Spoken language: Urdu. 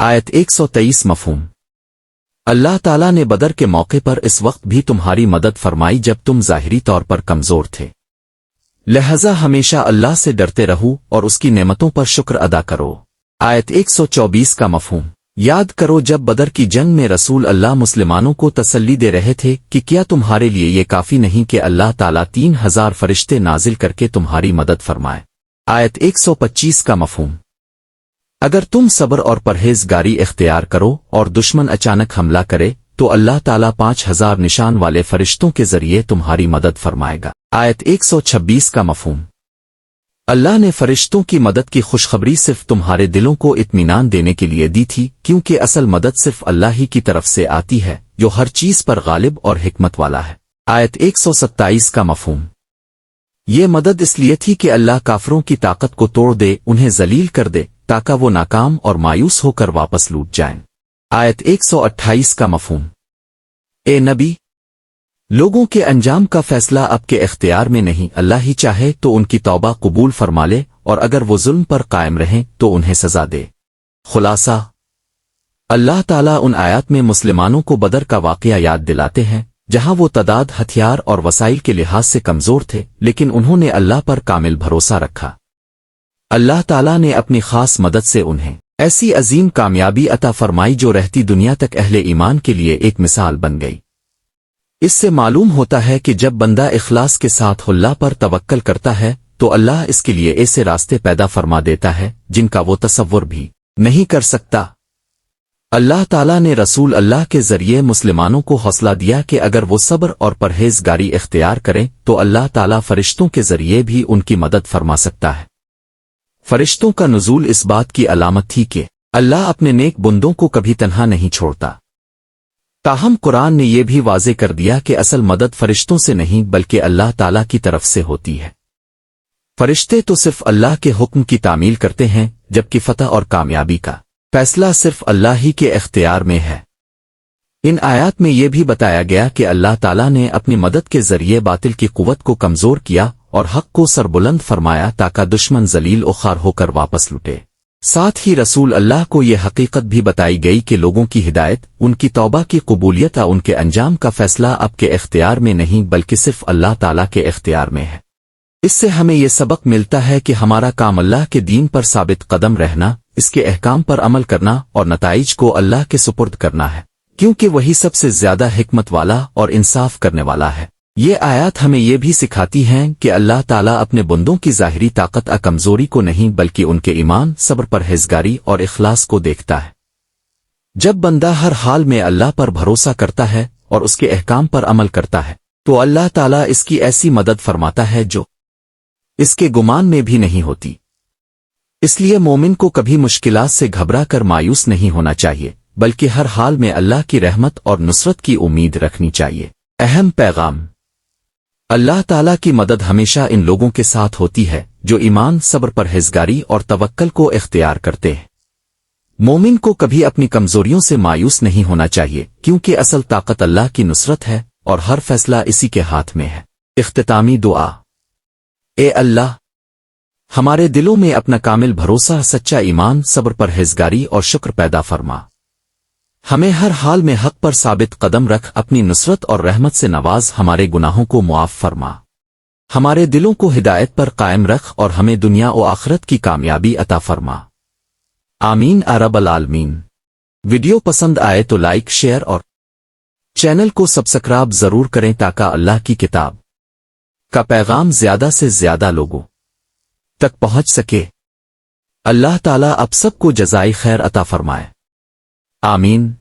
آیت 123 مفہوم۔ اللہ تعالیٰ نے بدر کے موقع پر اس وقت بھی تمہاری مدد فرمائی جب تم ظاہری طور پر کمزور تھے، لہذا ہمیشہ اللہ سے ڈرتے رہو اور اس کی نعمتوں پر شکر ادا کرو۔ آیت 124 کا مفہوم۔ یاد کرو جب بدر کی جنگ میں رسول اللہ مسلمانوں کو تسلی دے رہے تھے کہ کیا تمہارے لیے یہ کافی نہیں کہ اللہ تعالیٰ 3000 فرشتے نازل کر کے تمہاری مدد فرمائے۔ آیت 125 کا مفہوم۔ اگر تم صبر اور پرہیزگاری اختیار کرو اور دشمن اچانک حملہ کرے تو اللہ تعالیٰ 5000 نشان والے فرشتوں کے ذریعے تمہاری مدد فرمائے گا۔ آیت 126 کا مفہوم۔ اللہ نے فرشتوں کی مدد کی خوشخبری صرف تمہارے دلوں کو اطمینان دینے کے لیے دی تھی، کیونکہ اصل مدد صرف اللہ ہی کی طرف سے آتی ہے جو ہر چیز پر غالب اور حکمت والا ہے۔ آیت 127 کا مفہوم۔ یہ مدد اس لیے تھی کہ اللہ کافروں کی طاقت کو توڑ دے، انہیں ذلیل کر دے تاکہ وہ ناکام اور مایوس ہو کر واپس لوٹ جائیں۔ آیت 128 کا مفہوم۔ اے نبی، لوگوں کے انجام کا فیصلہ اب کے اختیار میں نہیں، اللہ ہی چاہے تو ان کی توبہ قبول فرما لے اور اگر وہ ظلم پر قائم رہیں تو انہیں سزا دے۔ خلاصہ، اللہ تعالیٰ ان آیات میں مسلمانوں کو بدر کا واقعہ یاد دلاتے ہیں جہاں وہ تعداد، ہتھیار اور وسائل کے لحاظ سے کمزور تھے، لیکن انہوں نے اللہ پر کامل بھروسہ رکھا۔ اللہ تعالیٰ نے اپنی خاص مدد سے انہیں ایسی عظیم کامیابی عطا فرمائی جو رہتی دنیا تک اہل ایمان کے لیے ایک مثال بن گئی۔ اس سے معلوم ہوتا ہے کہ جب بندہ اخلاص کے ساتھ اللہ پر توکل کرتا ہے تو اللہ اس کے لیے ایسے راستے پیدا فرما دیتا ہے جن کا وہ تصور بھی نہیں کر سکتا۔ اللہ تعالیٰ نے رسول اللہ کے ذریعے مسلمانوں کو حوصلہ دیا کہ اگر وہ صبر اور پرہیزگاری اختیار کریں تو اللہ تعالیٰ فرشتوں کے ذریعے بھی ان کی مدد فرما سکتا ہے۔ فرشتوں کا نزول اس بات کی علامت تھی کہ اللہ اپنے نیک بندوں کو کبھی تنہا نہیں چھوڑتا۔ تاہم قرآن نے یہ بھی واضح کر دیا کہ اصل مدد فرشتوں سے نہیں بلکہ اللہ تعالیٰ کی طرف سے ہوتی ہے۔ فرشتے تو صرف اللہ کے حکم کی تعمیل کرتے ہیں، جبکہ فتح اور کامیابی کا فیصلہ صرف اللہ ہی کے اختیار میں ہے۔ ان آیات میں یہ بھی بتایا گیا کہ اللہ تعالیٰ نے اپنی مدد کے ذریعے باطل کی قوت کو کمزور کیا اور حق کو سربلند فرمایا تاکہ دشمن ذلیل و خوار ہو کر واپس لوٹے۔ ساتھ ہی رسول اللہ کو یہ حقیقت بھی بتائی گئی کہ لوگوں کی ہدایت، ان کی توبہ کی قبولیت اور ان کے انجام کا فیصلہ اب کے اختیار میں نہیں بلکہ صرف اللہ تعالیٰ کے اختیار میں ہے۔ اس سے ہمیں یہ سبق ملتا ہے کہ ہمارا کام اللہ کے دین پر ثابت قدم رہنا، اس کے احکام پر عمل کرنا اور نتائج کو اللہ کے سپرد کرنا ہے، کیونکہ وہی سب سے زیادہ حکمت والا اور انصاف کرنے والا ہے۔ یہ آیات ہمیں یہ بھی سکھاتی ہیں کہ اللہ تعالیٰ اپنے بندوں کی ظاہری طاقت اور کمزوری کو نہیں بلکہ ان کے ایمان، صبر، پرہیزگاری اور اخلاص کو دیکھتا ہے۔ جب بندہ ہر حال میں اللہ پر بھروسہ کرتا ہے اور اس کے احکام پر عمل کرتا ہے تو اللہ تعالیٰ اس کی ایسی مدد فرماتا ہے جو اس کے گمان میں بھی نہیں ہوتی۔ اس لیے مومن کو کبھی مشکلات سے گھبرا کر مایوس نہیں ہونا چاہیے بلکہ ہر حال میں اللہ کی رحمت اور نصرت کی امید رکھنی چاہیے۔ اہم پیغام: اللہ تعالیٰ کی مدد ہمیشہ ان لوگوں کے ساتھ ہوتی ہے جو ایمان، صبر، پرہیزگاری اور توکل کو اختیار کرتے ہیں۔ مومن کو کبھی اپنی کمزوریوں سے مایوس نہیں ہونا چاہیے کیونکہ اصل طاقت اللہ کی نصرت ہے اور ہر فیصلہ اسی کے ہاتھ میں ہے۔ اختتامی دعا: اے اللہ، ہمارے دلوں میں اپنا کامل بھروسہ، سچا ایمان، صبر، پرہیزگاری اور شکر پیدا فرما۔ ہمیں ہر حال میں حق پر ثابت قدم رکھ، اپنی نصرت اور رحمت سے نواز، ہمارے گناہوں کو معاف فرما، ہمارے دلوں کو ہدایت پر قائم رکھ اور ہمیں دنیا و آخرت کی کامیابی عطا فرما۔ آمین رب العالمین۔ ویڈیو پسند آئے تو لائک، شیئر اور چینل کو سبسکرائب ضرور کریں تاکہ اللہ کی کتاب کا پیغام زیادہ سے زیادہ لوگوں تک پہنچ سکے۔ اللہ تعالیٰ اب سب کو جزائے خیر عطا فرمائے۔ آمین۔